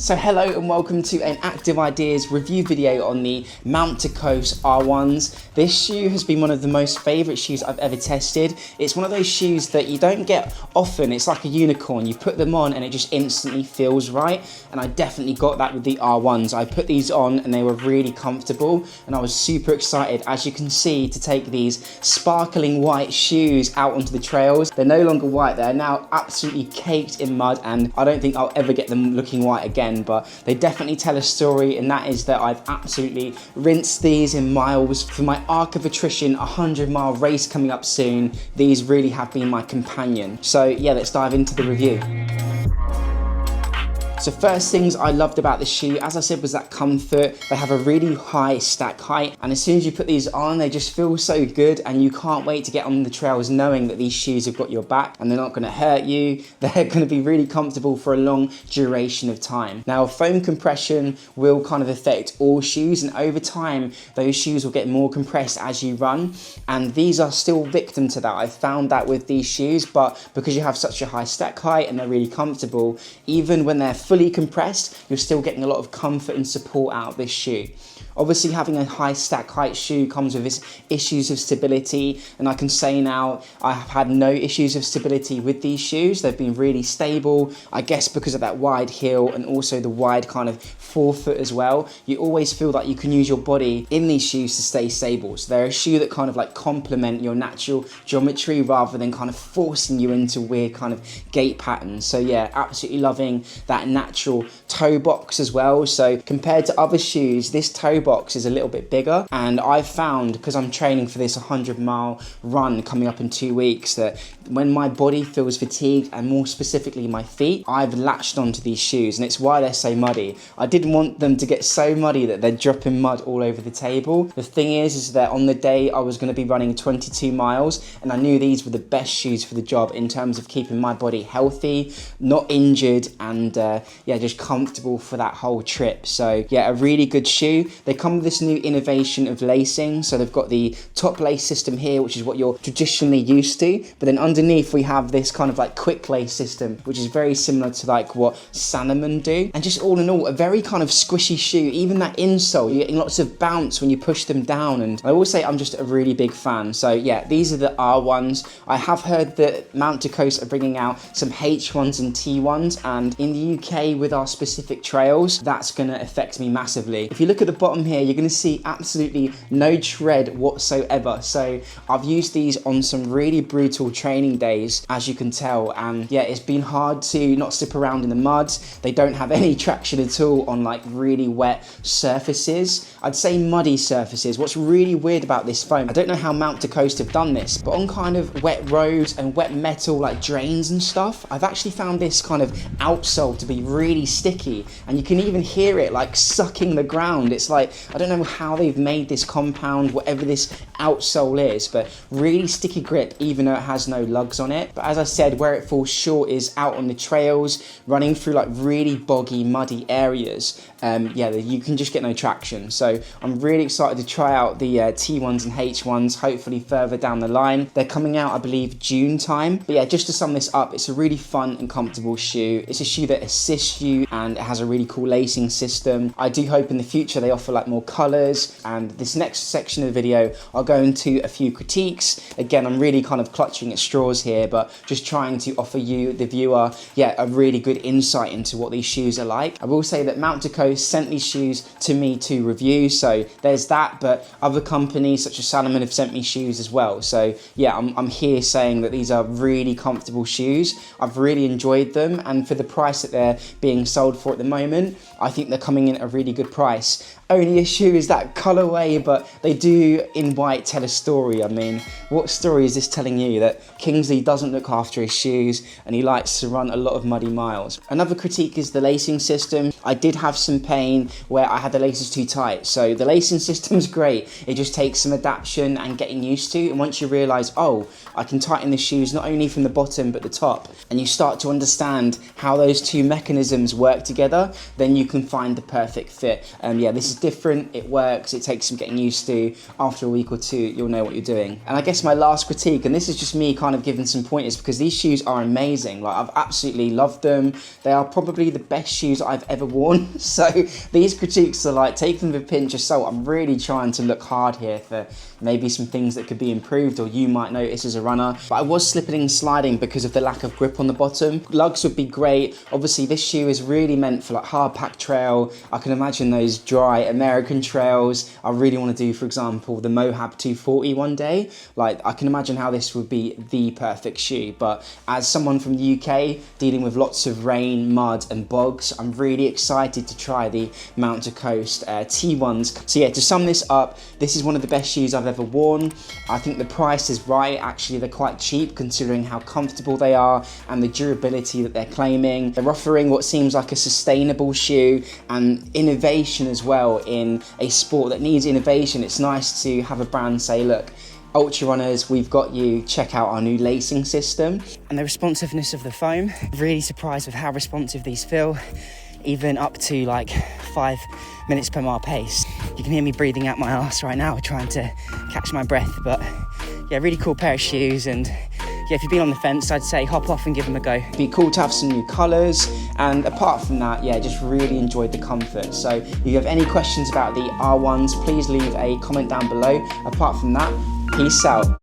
So hello and welcome to an Active Ideas review video on the Mount Coast R1s. This shoe has been one of the most favourite shoes I've ever tested. It's one of those shoes that you don't get often. It's like a unicorn. You put them on and it just instantly feels right. And I definitely got that with the R1s. I put these on and they were really comfortable and I was super excited, as you can see, to take these sparkling white shoes out onto the trails. They're no longer white. They're now absolutely caked in mud and I don't think I'll ever get them looking white again. But they definitely tell a story, and that is that I've absolutely rinsed these in miles. For my Arc of Attrition 100-mile race coming up soon, these really have been my companion. So yeah, let's dive into the review. So first things I loved about the shoe, as I said, was that comfort. They have a really high stack height, and as soon as you put these on, they just feel so good, and you can't wait to get on the trails knowing that these shoes have got your back and they're not going to hurt you. They're going to be really comfortable for a long duration of time. Now, foam compression will kind of affect all shoes, and over time, those shoes will get more compressed as you run, and these are still victim to that. I found that with these shoes, but because you have such a high stack height and they're really comfortable, even when they're fully compressed, you're still getting a lot of comfort and support out of this shoe. Obviously, having a high stack height shoe comes with its issues of stability, and I can say now I have had no issues of stability with these shoes. They've been really stable, I guess because of that wide heel and also the wide kind of forefoot as well. You always feel like you can use your body in these shoes to stay stable. So they're a shoe that kind of like complement your natural geometry rather than kind of forcing you into weird kind of gait patterns. So yeah, absolutely loving that natural toe box as well. So compared to other shoes, this toe box is a little bit bigger, and I've found, because I'm training for this 100-mile run coming up in 2 weeks, that when my body feels fatigued, and more specifically my feet, I've latched onto these shoes, and it's why they're so muddy. I didn't want them to get so muddy that they're dropping mud all over the table. The thing is that on the day I was going to be running 22 miles, and I knew these were the best shoes for the job in terms of keeping my body healthy, not injured, and yeah, just comfortable for that whole trip. So yeah, a really good shoe. They come with this new innovation of lacing. So they've got the top lace system here, which is what you're traditionally used to. But then underneath we have this kind of like quick lace system, which is very similar to like what Salomon do. And just all in all, a very kind of squishy shoe. Even that insole, you're getting lots of bounce when you push them down. And I will say I'm just a really big fan. So yeah, these are the R1s. I have heard that Mount Coast are bringing out some H1s and T1s. And in the UK with our specific trails, that's going to affect me massively. If you look at the bottom here, you're going to see absolutely no tread whatsoever. So I've used these on some really brutal training days, as you can tell, and yeah, it's been hard to not slip around in the mud. They don't have any traction at all on like really wet surfaces. I'd say muddy surfaces. What's really weird about this foam, I don't know how Mount Coast have done this, but on kind of wet roads and wet metal like drains and stuff, I've actually found this kind of outsole to be really sticky, and you can even hear it like sucking the ground. It's like, I don't know how they've made this compound, whatever this outsole is, but really sticky grip even though it has no lugs on it. But as I said, where it falls short is out on the trails, running through like really boggy, muddy areas. Yeah, you can just get no traction. So I'm really excited to try out the T1s and H1s, hopefully further down the line. They're coming out, I believe, June time. But yeah, just to sum this up, it's a really fun and comfortable shoe. It's a shoe that assists you and it has a really cool lacing system. I do hope in the future they offer like more colours, and this next section of the video I'll go into a few critiques. Again, I'm really kind of clutching at straws here, but just trying to offer you, the viewer, yeah, a really good insight into what these shoes are like. I will say that Mount Coast sent these shoes to me to review, so there's that, but other companies such as Salomon have sent me shoes as well. So yeah, I'm here saying that these are really comfortable shoes. I've really enjoyed them, and for the price that they're being sold for at the moment, I think they're coming in at a really good price. Only issue is that colourway, but they do in white tell a story. I mean, what story is this telling you? That Kingsley doesn't look after his shoes and he likes to run a lot of muddy miles. Another critique is the lacing system. I did have some pain where I had the laces too tight. So the lacing system's great. It just takes some adaptation and getting used to. And once you realise, oh, I can tighten the shoes not only from the bottom but the top, and you start to understand how those two mechanisms work together, then you can find the perfect fit. Yeah, this is different different, it works, it takes some getting used to. After a week or two, you'll know what you're doing. And I guess my last critique, and this is just me kind of giving some pointers, because these shoes are amazing. Like, I've absolutely loved them. They are probably the best shoes I've ever worn. So these critiques are like, take them with a pinch of salt. I'm really trying to look hard here for maybe some things that could be improved, or you might notice as a runner. But I was slipping and sliding because of the lack of grip on the bottom. Lugs would be great. Obviously this shoe is really meant for like hard packed trail. I can imagine those dry American trails. I really want to do, for example, the Mohab 240 one day. Like, I can imagine how this would be the perfect shoe. But as someone from the UK dealing with lots of rain, mud and bogs, I'm really excited to try the Mount to Coast T1s. So yeah, to sum this up, this is one of the best shoes I've ever worn. I think the price is right. Actually, they're quite cheap considering how comfortable they are and the durability that they're claiming. They're offering what seems like a sustainable shoe and innovation as well in a sport that needs innovation. It's nice to have a brand say, look, ultra runners, we've got you, check out our new lacing system. And the responsiveness of the foam, really surprised with how responsive these feel, even up to like 5 minutes per mile pace. You can hear me breathing out my arse right now, trying to catch my breath. But yeah, really cool pair of shoes. And yeah, if you've been on the fence, I'd say hop off and give them a go. It'd be cool to have some new colours. And apart from that, yeah, just really enjoyed the comfort. So if you have any questions about the R1s, please leave a comment down below. Apart from that, peace out.